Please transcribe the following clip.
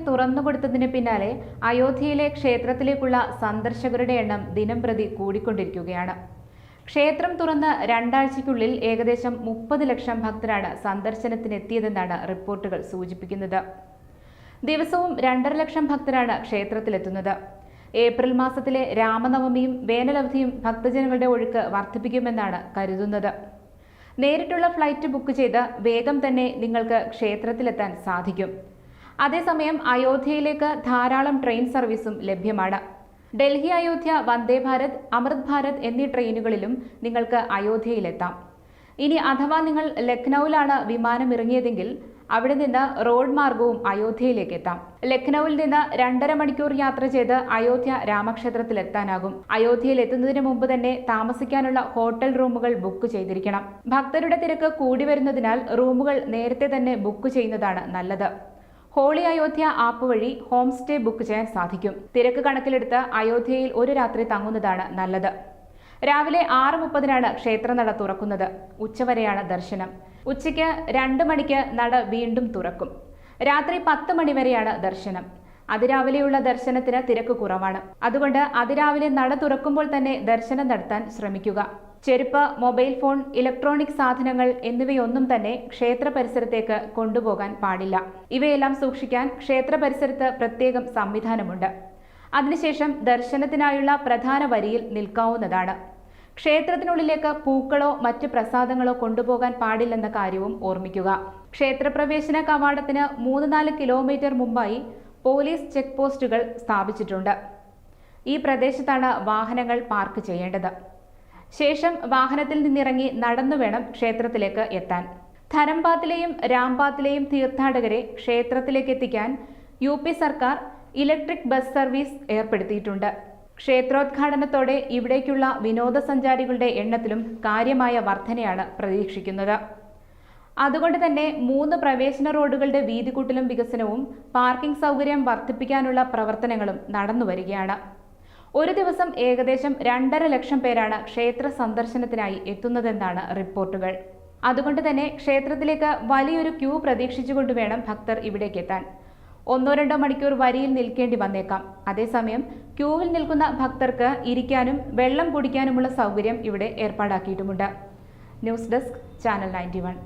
തുറന്നുകൊടുത്തതിന് പിന്നാലെ അയോധ്യയിലെ ക്ഷേത്രത്തിലേക്കുള്ള സന്ദർശകരുടെ എണ്ണം ദിനംപ്രതി കൂടിക്കൊണ്ടിരിക്കുകയാണ്. ക്ഷേത്രം തുറന്ന് 2 ആഴ്ചയ്ക്കുള്ളിൽ ഏകദേശം 30 ലക്ഷം ഭക്തരാണ് സന്ദർശനത്തിനെത്തിയതെന്നാണ് റിപ്പോർട്ടുകൾ സൂചിപ്പിക്കുന്നത്. ദിവസവും 2.5 ലക്ഷം ഭക്തരാണ് ക്ഷേത്രത്തിലെത്തുന്നത്. ഏപ്രിൽ മാസത്തിലെ രാമനവമിയും വേനലവധിയും ഭക്തജനങ്ങളുടെ ഒഴുക്ക് വർദ്ധിപ്പിക്കുമെന്നാണ് കരുതുന്നത്. നേരിട്ടുള്ള ഫ്ലൈറ്റ് ബുക്ക് ചെയ്ത് വേഗം തന്നെ നിങ്ങൾക്ക് ക്ഷേത്രത്തിലെത്താൻ സാധിക്കും. അതേസമയം അയോധ്യയിലേക്ക് ധാരാളം ട്രെയിൻ സർവീസും ലഭ്യമാണ്. ഡൽഹി അയോധ്യ വന്ദേ ഭാരത്, അമൃത് ഭാരത് എന്നീ ട്രെയിനുകളിലും നിങ്ങൾക്ക് അയോധ്യയിലെത്താം. ഇനി അഥവാ നിങ്ങൾ ലക്നൌവിലാണ് വിമാനം ഇറങ്ങിയതെങ്കിൽ അവിടെ നിന്ന് റോഡ് മാർഗവും അയോധ്യയിലേക്ക് എത്താം. ലക്നൌവിൽ നിന്ന് 2.5 മണിക്കൂർ യാത്ര ചെയ്ത് അയോധ്യ രാമക്ഷേത്രത്തിലെത്താനാകും. അയോധ്യയിൽ എത്തുന്നതിന് മുമ്പ് തന്നെ താമസിക്കാനുള്ള ഹോട്ടൽ റൂമുകൾ ബുക്ക് ചെയ്തിരിക്കണം. ഭക്തരുടെ തിരക്ക് കൂടി വരുന്നതിനാൽ റൂമുകൾ നേരത്തെ തന്നെ ബുക്ക് ചെയ്യുന്നതാണ് നല്ലത്. ഹോളി അയോധ്യ ആപ്പ് വഴി ഹോം സ്റ്റേ ബുക്ക് ചെയ്യാൻ സാധിക്കും. തിരക്ക് കണക്കിലെടുത്ത് അയോധ്യയിൽ ഒരു രാത്രി തങ്ങുന്നതാണ് നല്ലത്. രാവിലെ 6:30 ക്ഷേത്രനട തുറക്കുന്നത്. ഉച്ചവരെയാണ് ദർശനം. ഉച്ചയ്ക്ക് 2 മണിക്ക് നട വീണ്ടും തുറക്കും. രാത്രി 10 മണി വരെയാണ് ദർശനം. അതിരാവിലെയുള്ള ദർശനത്തിന് തിരക്ക് കുറവാണ്. അതുകൊണ്ട് അതിരാവിലെ നട തുറക്കുമ്പോൾ തന്നെ ദർശനം നടത്താൻ ശ്രമിക്കുക. ചെരുപ്പ്, മൊബൈൽ ഫോൺ, ഇലക്ട്രോണിക് സാധനങ്ങൾ എന്നിവയൊന്നും തന്നെ ക്ഷേത്ര പരിസരത്തേക്ക് കൊണ്ടുപോകാൻ പാടില്ല. ഇവയെല്ലാം സൂക്ഷിക്കാൻ ക്ഷേത്ര പരിസരത്ത് പ്രത്യേകം സംവിധാനമുണ്ട്. അതിനുശേഷം ദർശനത്തിനായുള്ള പ്രധാന വരിയിൽ നിൽക്കാവുന്നതാണ്. ക്ഷേത്രത്തിനുള്ളിലേക്ക് പൂക്കളോ മറ്റ് പ്രസാദങ്ങളോ കൊണ്ടുപോകാൻ പാടില്ലെന്ന കാര്യവും ഓർമ്മിക്കുക. ക്ഷേത്രപ്രവേശന കവാടത്തിന് 3-4 കിലോമീറ്റർ മുമ്പായി പോലീസ് ചെക്ക് പോസ്റ്റുകൾ സ്ഥാപിച്ചിട്ടുണ്ട്. ഈ പ്രദേശത്താണ് വാഹനങ്ങൾ പാർക്ക് ചെയ്യേണ്ടത്. ശേഷം വാഹനത്തിൽ നിന്നിറങ്ങി നടന്നു വേണം ക്ഷേത്രത്തിലേക്ക് എത്താൻ. ധരംപാത്തിലെയും രാംപാത്തിലെയും തീർത്ഥാടകരെ ക്ഷേത്രത്തിലേക്ക് എത്തിക്കാൻ UP സർക്കാർ ഇലക്ട്രിക് ബസ് സർവീസ് ഏർപ്പെടുത്തിയിട്ടുണ്ട്. ക്ഷേത്രോദ്ഘാടനത്തോടെ ഇവിടേക്കുള്ള വിനോദസഞ്ചാരികളുടെ എണ്ണത്തിലും കാര്യമായ വർധനയാണ് പ്രതീക്ഷിക്കുന്നത്. അതുകൊണ്ട് തന്നെ 3 പ്രവേശന റോഡുകളുടെ വീതികൂട്ടലും വികസനവും പാർക്കിംഗ് സൗകര്യം വർദ്ധിപ്പിക്കാനുള്ള പ്രവർത്തനങ്ങളും നടന്നുവരികയാണ്. ഒരു ദിവസം ഏകദേശം 2.5 ലക്ഷം പേരാണ് ക്ഷേത്ര സന്ദർശനത്തിനായി എത്തുന്നതെന്നാണ് റിപ്പോർട്ടുകൾ. അതുകൊണ്ട് തന്നെ ക്ഷേത്രത്തിലേക്ക് വലിയൊരു ക്യൂ പ്രതീക്ഷിച്ചുകൊണ്ട് വേണം ഭക്തർ ഇവിടേക്ക് എത്താൻ. 1-2 മണിക്കൂർ വരിയിൽ നിൽക്കേണ്ടി വന്നേക്കാം. അതേസമയം ക്യൂവിൽ നിൽക്കുന്ന ഭക്തർക്ക് ഇരിക്കാനും വെള്ളം കുടിക്കാനുമുള്ള സൗകര്യം ഇവിടെ ഏർപ്പാടാക്കിയിട്ടുമുണ്ട്. News desk, channel 91.